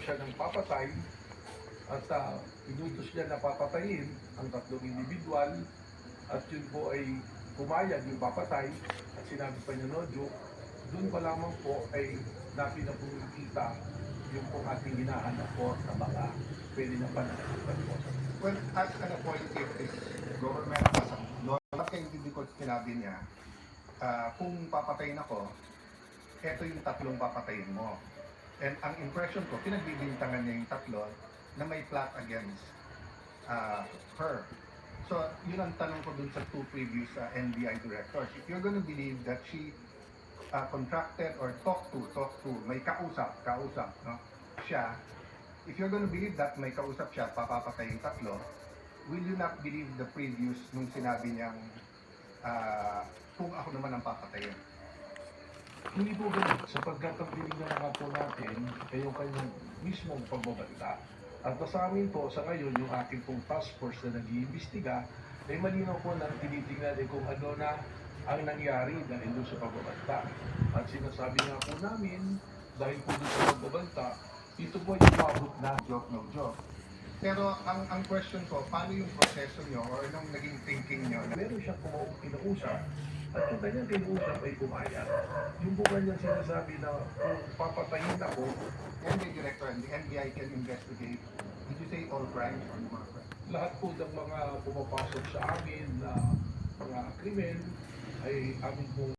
siya ng papatay at inutos niya na papatayin ang tatlong individual at yun po ay pumayag yung papatay at sinabi pa niya, no, joke, doon pa lamang po ay natin na pumikita yung pong ating hinahanap po na baka pwede na pananagutan po. Well, as an appointed government, as a law, hindi ko sinabi niya, kung papatayin ako, eto yung tatlong papatayin mo. And ang impression ko, pinagbibintangan niya yung tatlo na may plot against her. So, yun ang tanong ko dun sa two previous NBI directors. If you're gonna believe that she contracted or talked to, may kausap, no? Siya, if you're gonna believe that may kausap siya, papapatay yung tatlo, will you not believe the previous nung sinabi niyang kung ako naman ang papatayin? Hindi po ganun, sapagkat ang tinignan na po natin ay yung kanyang mismong pagbabalita. At sa amin po, sa ngayon, yung aking pong task force na nag-iimbestiga, ay malinaw po na tinitingnan kung ano na ang nangyari dahil doon sa pagbabalita. At sinasabi nga po namin, dahil po doon sa pagbabalita, ito po yung umabot na Joke, no joke. Pero ang question ko, paano yung proseso nyo or anong naging thinking nyo? meron siyang kinausap at yung kanyang kinausap ay pumayag. Yung po kanyang sinasabi na kung papatayin ako, NBI director and the NBI can investigate, did you say all crimes or more crimes? lahat po ng mga pumapasok sa amin na mga krimen ay amin po